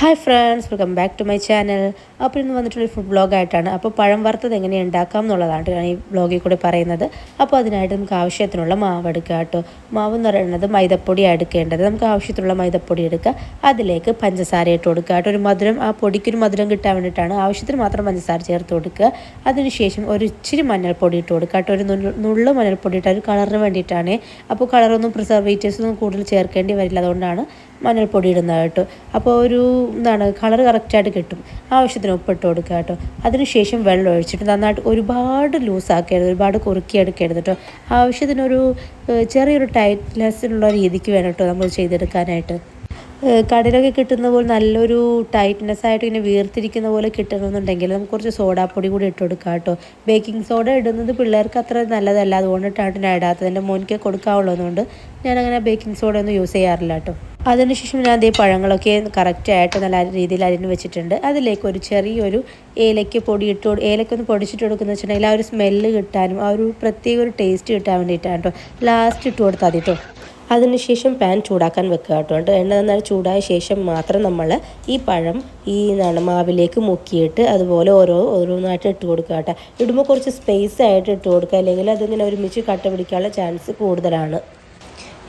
Hi friends, welcome back to my channel. അപ്പോൾ ഇന്ന് വന്നിട്ടുള്ള ഫുഡ് ബ്ലോഗായിട്ടാണ്. അപ്പോൾ പഴം വറുത്തത് എങ്ങനെ ഉണ്ടാക്കാം എന്നുള്ളതാണ് ഞാൻ ഈ ബ്ലോഗിൽ കൂടി പറയുന്നത്. അപ്പോൾ അതിനായിട്ട് നമുക്ക് ആവശ്യത്തിനുള്ള മാവ് എടുക്കുക കേട്ടോ. മാവ് എന്ന് പറയുന്നത് മൈദപ്പൊടി എടുക്കേണ്ടത്. നമുക്ക് ആവശ്യത്തിനുള്ള മൈദപ്പൊടി എടുക്കുക. അതിലേക്ക് പഞ്ചസാര ഇട്ട് കൊടുക്കുക കേട്ടോ. ഒരു മധുരം, ആ പൊടിക്കൊരു മധുരം കിട്ടാൻ വേണ്ടിയിട്ടാണ് ആവശ്യത്തിന് മാത്രം പഞ്ചസാര ചേർത്ത് കൊടുക്കുക. അതിനുശേഷം ഒരു ഇച്ചിരി മഞ്ഞൾപ്പൊടി ഇട്ട് കൊടുക്കുക കേട്ടോ. ഒരു നുള്ളു മഞ്ഞൾപ്പൊടി ഇട്ട് ഒരു കളറിന് വേണ്ടിയിട്ടാണ്. അപ്പോൾ കളറൊന്നും പ്രിസർവേറ്റീവ്സ് ഒന്നും കൂടുതൽ ചേർക്കേണ്ടി വരില്ല, അതുകൊണ്ടാണ് മഞ്ഞൾപ്പൊടി ഇടുന്നത് കേട്ടോ. അപ്പോൾ ഒരു കളർ കറക്റ്റായിട്ട് കിട്ടും. ആവശ്യത്തിന് ഉപ്പിട്ട് കൊടുക്കുക കേട്ടോ. അതിനുശേഷം വെള്ളം ഒഴിച്ചിട്ട് നന്നായിട്ട് ഒരുപാട് ലൂസാക്കരുത്, ഒരുപാട് കുറുക്കിയെടുക്കരുത് കേട്ടോ. ആവശ്യത്തിനൊരു ചെറിയൊരു ടൈറ്റ്നെസ്സിനുള്ള രീതിക്ക് വേണം കേട്ടോ നമ്മൾ ചെയ്തെടുക്കാനായിട്ട്. കടയിലൊക്കെ കിട്ടുന്ന പോലെ നല്ലൊരു ടൈറ്റ്നെസ് ആയിട്ട് ഇങ്ങനെ വീർത്തിരിക്കുന്ന പോലെ കിട്ടണമെന്നുണ്ടെങ്കിൽ നമുക്ക് കുറച്ച് സോഡാപ്പൊടി കൂടി ഇട്ട് കൊടുക്കുക കേട്ടോ. ബേക്കിംഗ് സോഡ ഇടുന്നത് പിള്ളേർക്ക് അത്ര നല്ലതല്ല, അതുകൊണ്ടിട്ടാണ് ഞാൻ ഇടാത്തത്. എൻ്റെ മോനിക്ക് കൊടുക്കാവുള്ളതുകൊണ്ട് ഞാനങ്ങനെ ബേക്കിംഗ് സോഡ ഒന്നും യൂസ് ചെയ്യാറില്ല കേട്ടോ. അതിനുശേഷം ഞാൻ അതേ പഴങ്ങളൊക്കെ കറക്റ്റായിട്ട് നല്ല രീതിയിൽ അരിഞ്ഞ് വെച്ചിട്ടുണ്ട്. അതിലേക്ക് ഒരു ചെറിയൊരു ഏലയ്ക്ക് ഏലക്കൊന്ന് പൊടിച്ചിട്ട് കൊടുക്കുന്നത് വെച്ചിട്ടുണ്ടെങ്കിൽ ആ ഒരു സ്മെല്ല് കിട്ടാനും ആ ഒരു പ്രത്യേക ഒരു ടേസ്റ്റ് കിട്ടാൻ വേണ്ടിയിട്ടാണ് കേട്ടോ. ലാസ്റ്റ് ഇട്ട് കൊടുത്താൽ മതി കേട്ടോ. അതിനുശേഷം പാൻ ചൂടാക്കാൻ വെക്കുക കേട്ടോ. എണ്ണ നന്നായി ചൂടായ ശേഷം മാത്രം നമ്മൾ ഈ പഴം മാവിലേക്ക് മുക്കിയിട്ട് അതുപോലെ ഓരോന്നായിട്ട് ഇട്ട് കൊടുക്കുക കേട്ടോ. ഇടുമ്പോൾ കുറച്ച് സ്പേസ് ആയിട്ട് ഇട്ട് കൊടുക്കുക, അല്ലെങ്കിൽ അതിങ്ങനെ ഒരുമിച്ച് കട്ട പിടിക്കാനുള്ള ചാൻസ് കൂടുതലാണ്.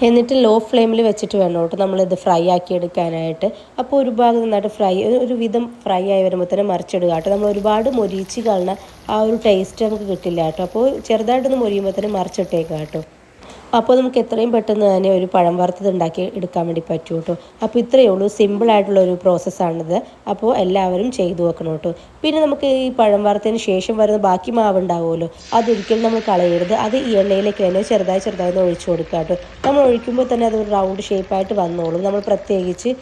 എന്നിട്ട് ലോ ഫ്ലെയിമിൽ വെച്ചിട്ട് വേണം കേട്ടോ നമ്മളിത് ഫ്രൈ ആക്കി എടുക്കാനായിട്ട്. അപ്പോൾ ഒരു ഭാഗം നന്നായിട്ട് ഒരു വിധം ഫ്രൈ ആയി വരുമ്പോൾ തന്നെ മറിച്ചിടുക കേട്ടോ. നമ്മൾ ഒരുപാട് മൊരിച്ച് കളഞ്ഞ ആ ഒരു ടേസ്റ്റ് നമുക്ക് കിട്ടില്ല കേട്ടോ. അപ്പോൾ ചെറുതായിട്ടൊന്ന് മൊരിയുമ്പോൾ തന്നെ മറിച്ചിട്ടേക്കാം കേട്ടോ. അപ്പോൾ നമുക്ക് എത്രയും പെട്ടെന്ന് തന്നെ ഒരു പഴം വറുത്തത് ഉണ്ടാക്കി എടുക്കാൻ വേണ്ടി പറ്റും കേട്ടോ. അപ്പോൾ ഇത്രയേ ഉള്ളൂ, സിമ്പിളായിട്ടുള്ളൊരു പ്രോസസ്സാണിത്. അപ്പോൾ എല്ലാവരും ചെയ്തു വെക്കണം കേട്ടോ. പിന്നെ നമുക്ക് ഈ പഴം വറുത്തതിന് ശേഷം വരുന്ന ബാക്കി മാവ് ഉണ്ടാവുമല്ലോ, അതൊരിക്കലും നമ്മൾ കളയരുത്. അത് ഈ എണ്ണയിലേക്ക് തന്നെ ചെറുതായി ഒഴിച്ചു കൊടുക്കുക കേട്ടോ. നമ്മൾ ഒഴിക്കുമ്പോൾ തന്നെ അത് റൗണ്ട് ഷേപ്പായിട്ട് വന്നോളും. നമ്മൾ പ്രത്യേകിച്ച്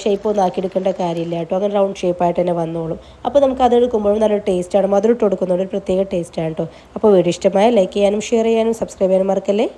ഷേപ്പ് ഒന്നും ആക്കിയെടുക്കേണ്ട കാര്യമില്ല കേട്ടോ. അങ്ങനെ റൗണ്ട് ഷേപ്പായിട്ട് തന്നെ വന്നോളും. അപ്പോൾ നമുക്ക് അതെടുക്കുമ്പോഴും നല്ലൊരു ടേസ്റ്റാണ്. മധുരം ഇട്ട് കൊടുക്കുന്നതുകൊണ്ട് ഒരു പ്രത്യേക ടേസ്റ്റാണ് കേട്ടോ. അപ്പോൾ വീഡിയോ ഇഷ്ടമായ ലൈക്ക് ചെയ്യാനും ഷെയർ ചെയ്യാനും സബ്സ്ക്രൈബ് ചെയ്യാനും മറക്കല്ലേ.